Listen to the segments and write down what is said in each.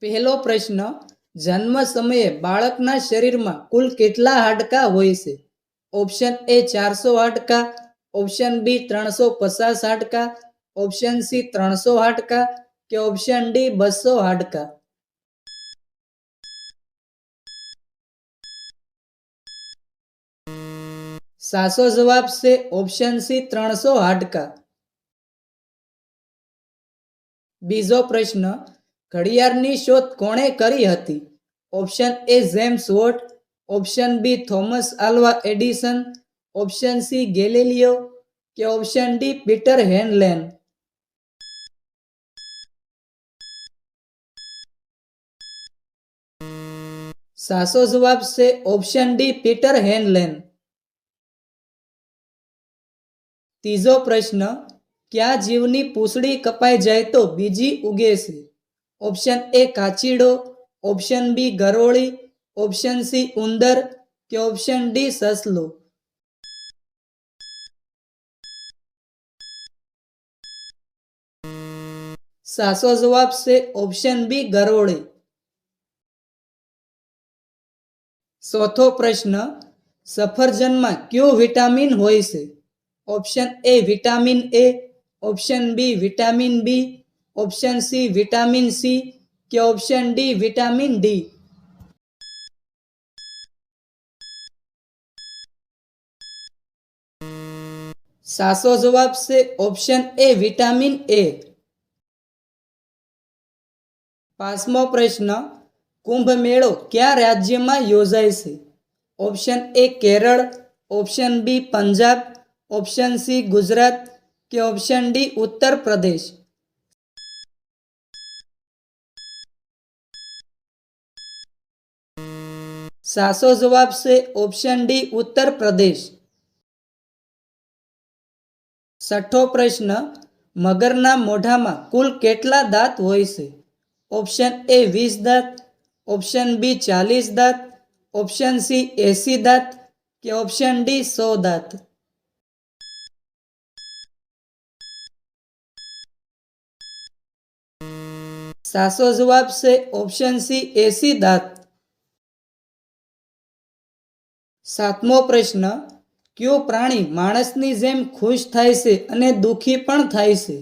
પહેલો પ્રશ્ન, જન્મ સમયે બાળકના શરીરમાં કુલ કેટલા હાડકાં હોય છે? ઓપ્શન એ 400 હાડકાં, ઓપ્શન બી 350 હાડકાં, ઓપ્શન સી 300 હાડકાં કે ઓપ્શન ડી 200 હાડકાં. સાચો જવાબ છે ઓપ્શન સી 300 હાડકાં. બીજો પ્રશ્ન, ઘડિયાળની શોધ કોણે કરી હતી? Option A James Watt, option B Thomas Alva Edison, option C Galileo કે ઓપ્શન ડી પીટર હેનલેન. સાચો જવાબ છે ઓપ્શન ડી પીટર હેનલેન. ત્રીજો પ્રશ્ન, કયા જીવની પૂંછડી કપાઈ જાય તો બીજી ઉગે છે? ઓપ્શન એ કાચીડો, ઓપ્શન બી ગરોળી, ઓપ્શન સી ઉંદર કે ઓપ્શન ડી સસલું. સાચો જવાબ છે ઓપ્શન બી ગરોળી. ચોથો પ્રશ્ન, સફરજનમાં કયું વિટામિન હોય છે? Option A vitamin A, option B vitamin B, option C vitamin C કે ઓપ્શન ડી વિટામિન ડી. સાચો જવાબ છે ઓપ્શન એ વિટામિન એ. પાંચમો પ્રશ્ન, કુંભ મેળો કયા રાજ્યમાં યોજાય છે? Option A Kerala, option B Punjab, option C Gujarat કે ઓપ્શન ડી ઉત્તર પ્રદેશ. સાચો જવાબ છે ઓપ્શન ડી ઉત્તર પ્રદેશ. છઠ્ઠો પ્રશ્ન, મગરના મોઢામાં કુલ કેટલા દાંત હોય છે? ઓપ્શન એ 20 દાંત, ઓપ્શન બી 40 દાંત, ઓપ્શન સી 80 દાંત કે ઓપ્શન ડી 100 દાંત. સાચો જવાબ છે ઓપ્શન સી 80 દાંત. સાતમો પ્રશ્ન, કયું પ્રાણી માણસની જેમ ખુશ થાય છે અને દુઃખી પણ થાય છે?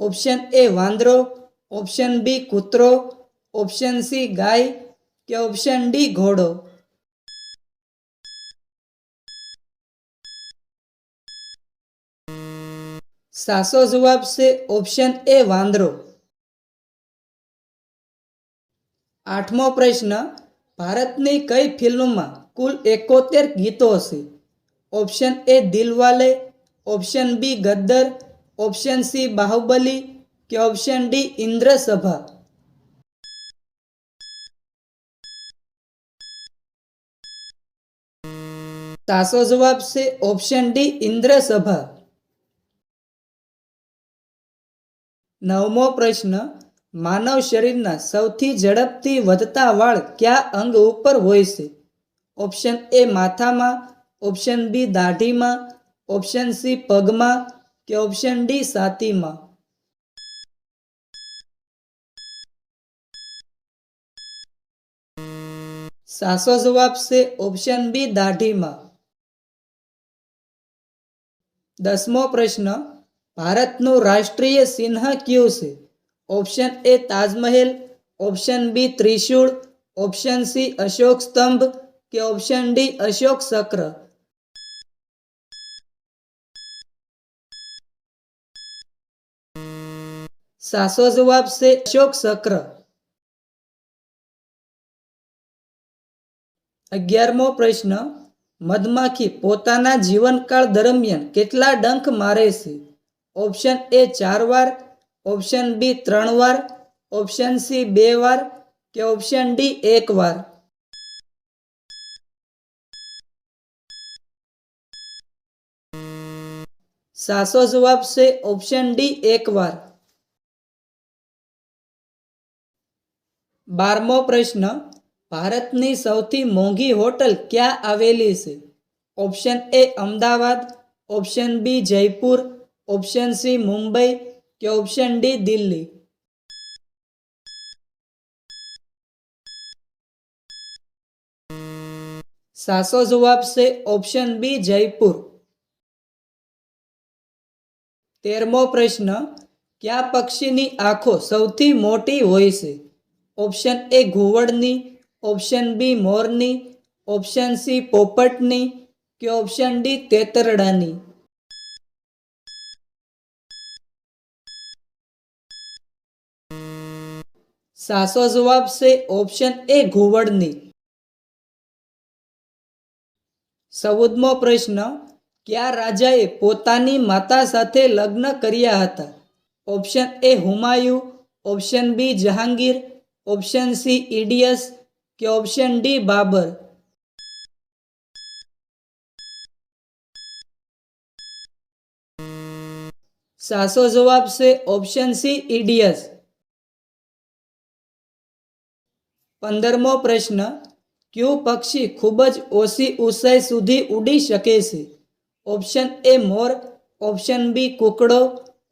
ઓપ્શન એ વાંદરો, ઓપ્શન બી કૂતરો, ઓપ્શન સી ગાય કે ઓપ્શન ડી ઘોડો. સાચો જવાબ છે ઓપ્શન એ વાંદરો. આઠમો પ્રશ્ન, ભારતની કઈ ફિલ્મમાં કુલ 71 ગીતો છે? Option A Dilwale, option B Gadar, option C Baahubali કે ઓપ્શન ડી ઇન્દ્રસભા. સાચો જવાબ છે ઓપ્શન ડી ઇન્દ્રસભા. નવમો પ્રશ્ન, માનવ શરીરના સૌથી ઝડપથી વધતા વાળ કયા અંગ ઉપર હોય છે? ઓપ્શન એ માથામાં, ઓપ્શન બી દાઢીમાં, ઓપ્શન સી પગમાં કે ઓપ્શન ડી છાતીમાં. સાચો જવાબ છે ઓપ્શન બી દાઢીમાં. દસમો પ્રશ્ન, ભારતનું રાષ્ટ્રીય ચિહ્ન કયું છે? Option A Taj Mahal, option B ત્રિશૂળ, ઓપ્શન સી અશોક સ્તંભ કે ઓપ્શન ડી અશોક ચક્ર. સાચો જવાબ છે અશોક ચક્ર. 11મો પ્રશ્ન, મધમાખી પોતાના જીવનકાળ દરમિયાન કેટલા ડંખ મારે છે? ઓપ્શન એ 4 વાર, ઓપ્શન બી 3 વાર, ઓપ્શન સી 2 વાર કે ઓપ્શન ડી 1 વાર. સાચો જવાબ છે ઓપ્શન ડી 1 વાર. 12મો પ્રશ્ન, ભારતની સૌથી મોંઘી હોટલ ક્યાં આવેલી છે? Option A Ahmedabad, option B Jaipur, option C Mumbai કે ઓપ્શન ડી દિલ્હી. સાચો જવાબ છે ઓપ્શન બી જયપુર. 13મો પ્રશ્ન, કયા પક્ષીની આંખો સૌથી મોટી હોય છે? ઓપ્શન એ ઘુવડની, ઓપ્શન બી મોરની, ઓપ્શન સી પોપટની કે ઓપ્શન ડી તેતરડાની? સાચો જવાબ છે ઓપ્શન એ ઘુવડની. 14મો પ્રશ્ન, કયા રાજાએ પોતાની માતા સાથે લગ્ન કર્યા હતા? Option A Humayun, option B Jahangir, option C ઇડિયસ કે ઓપ્શન ડી બાબર? સાચો જવાબ છે ઓપ્શન સી ઇડિયસ. 15મો પ્રશ્ન, કયું પક્ષી ખૂબ જ ઓછી ઊંચાઈ સુધી ઉડી શકે છે? ઓપ્શન એ મોર, ઓપ્શન બી કુકડો,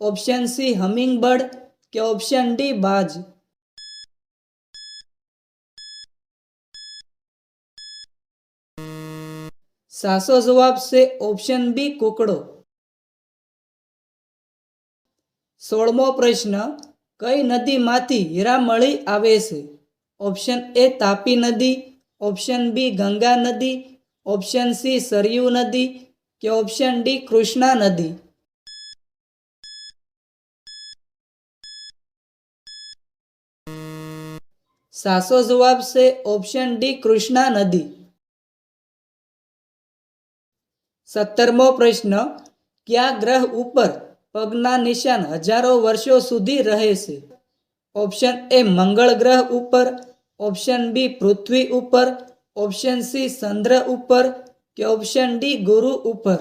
ઓપ્શન સી હમિંગબર્ડ કે ઓપ્શન ડી બાજ? સાચો જવાબ છે ઓપ્શન બી કુકડો. 16મો પ્રશ્ન, કઈ નદીમાંથી હીરા મળી આવે છે? ઓપ્શન એ તાપી નદી, ઓપ્શન બી ગંગા નદી, ઓપ્શન સી સરયુ નદી કે ઓપ્શન ડી કૃષ્ણા નદી? સાચો જવાબ છે ઓપ્શન ડી કૃષ્ણા નદી. 17મો પ્રશ્ન, કયા ગ્રહ ઉપર પગના નિશાન હજારો વર્ષો સુધી રહે છે? ઓપ્શન એ મંગળ ગ્રહ ઉપર, ઓપ્શન બી પૃથ્વી ઉપર, ઓપ્શન સી ચંદ્ર ઉપર કે ઓપ્શન ડી ગુરુ ઉપર?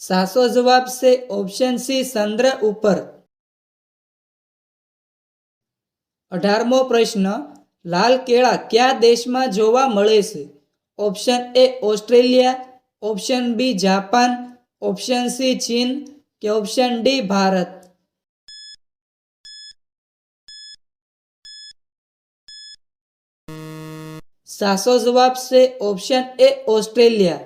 સાચો જવાબ છે ઓપ્શન સી ચંદ્ર ઉપર. 18મો પ્રશ્ન, લાલ કેળા કયા દેશમાં જોવા મળે છે? Option A Australia, option B Japan, option C ચીન કે ઓપ્શન ડી ભારત? સાચો જવાબ છે ઓપ્શન એ ઓસ્ટ્રેલિયા.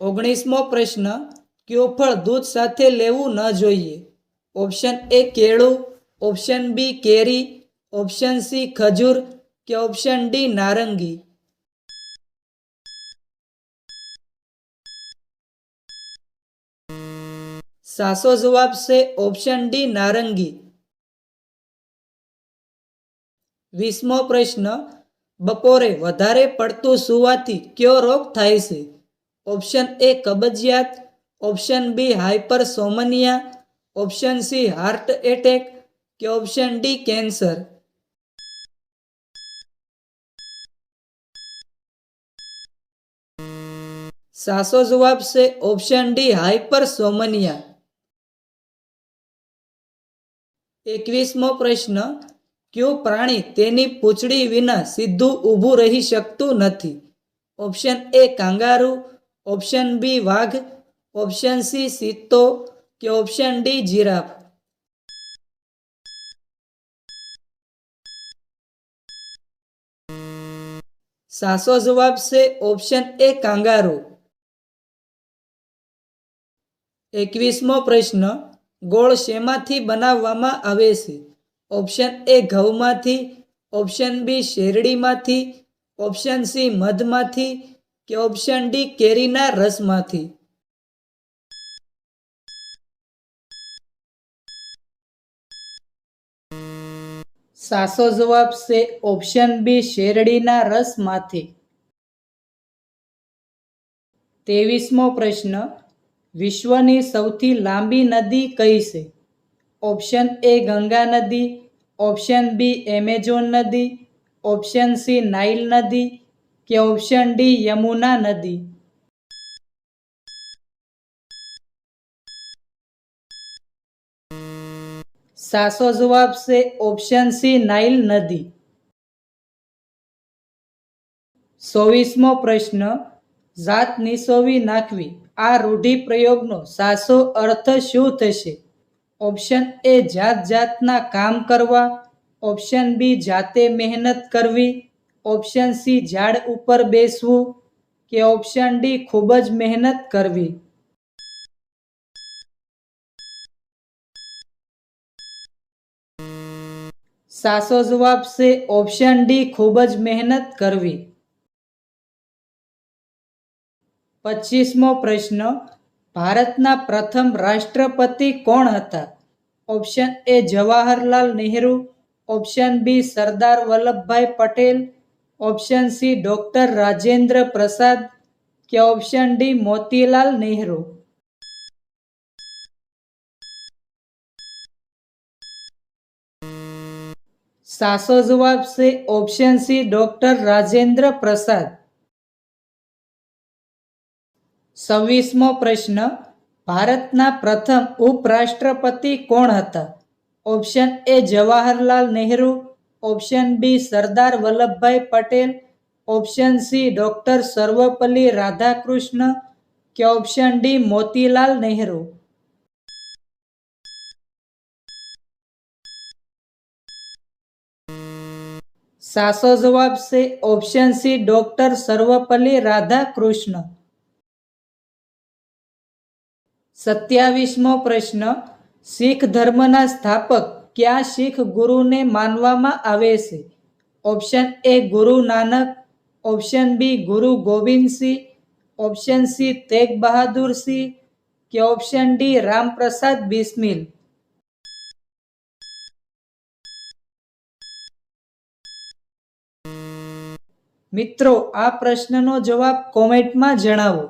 19મો પ્રશ્ન, કયું ફળ દૂધ સાથે લેવું ન જોઈએ? ઓપ્શન એ કેળું, ઓપ્શન બી કેરી, ઓપ્શન સી ખજૂર કે ઓપ્શન ડી નારંગી? સાચો જવાબ છે ઓપ્શન ડી નારંગી. 20મો પ્રશ્ન, બપોરે વધારે પડતું સૂવાથી કયો રોગ થાય છે? ઓપ્શન એ કબજિયાત, option B hypersomnia, option C heart attack કે ઓપ્શન ડી કેન્સર? સાચો જવાબ છે ઓપ્શન ડી હાઇપરસોમનિયા. 21મો પ્રશ્ન, કયું પ્રાણી તેની પૂંછડી વિના સીધું ઊભું રહી શકતું નથી? Option A kangaroo, option B વાઘ, ઓપ્શન સી ચિત્તો કે ઓપ્શન ડી જીરાફ? સાચો જવાબ છે ઓપ્શન એ કાંગારૂ. 21મો પ્રશ્ન, ગોળ શેમાંથી બનાવવામાં આવે છે? ઓપ્શન એ ઘઉંમાંથી, ઓપ્શન બી શેરડીમાંથી, ઓપ્શન સી મધમાંથી કે ઓપ્શન ડી કેરીના રસમાંથી? સાચો જવાબ છે ઓપ્શન બી શેરડીના રસમાંથી. 23મો પ્રશ્ન, વિશ્વની સૌથી લાંબી નદી કઈ છે? ઓપ્શન એ ગંગા નદી, ઓપ્શન બી એમેઝોન નદી, ઓપ્શન સી નાઇલ નદી કે ઓપ્શન ડી યમુના નદી? સાચો જવાબ છે ઓપ્શન સી નાઇલ નદી. 24મો પ્રશ્ન, જાત નિસોવી નાખવી આ રૂઢિપ્રયોગનો સાચો અર્થ શું થશે? ઓપ્શન એ જાત જાતના કામ કરવા, ઓપ્શન બી જાતે મહેનત કરવી, ઓપ્શન સી ઝાડ ઉપર બેસવું કે ઓપ્શન ડી ખૂબ જ મહેનત કરવી. સાચો જવાબ છે ઓપ્શન ડી ખૂબ જ મહેનત કરવી. 25મો પ્રશ્ન, ભારતના પ્રથમ રાષ્ટ્રપતિ કોણ હતા? Option A Jawaharlal Nehru, option B Sardar Vallabhbhai Patel, option C doctor Rajendra Prasad કે ઓપ્શન ડી મોતીલાલ નહેરુ. સાચો જવાબ છે ઓપ્શન સી ડોક્ટર રાજેન્દ્ર પ્રસાદ. 26મો પ્રશ્ન, ભારતના પ્રથમ ઉપરાષ્ટ્રપતિ કોણ હતા? Option A Jawaharlal Nehru, option B Sardar Vallabhbhai Patel, option C doctor Sarvepalli Radhakrishnan કે ઓપ્શન ડી મોતીલાલ નહેરુ. સાચો જવાબ છે option C doctor Sarvepalli Radhakrishnan. 27મો પ્રશ્ન, શીખ ધર્મના સ્થાપક કયા શીખ ગુરુને માનવામાં આવે છે? ઓપ્શન એ ગુરુ નાનક, ઓપ્શન બી ગુરુ ગોવિંદસિંહ, ઓપ્શન સી તેગ બહાદુર સિંહ કે ઓપ્શન ડી રામપ્રસાદ બિસ્મિલ. મિત્રો, આ પ્રશ્નનો જવાબ કોમેન્ટમાં જણાવો.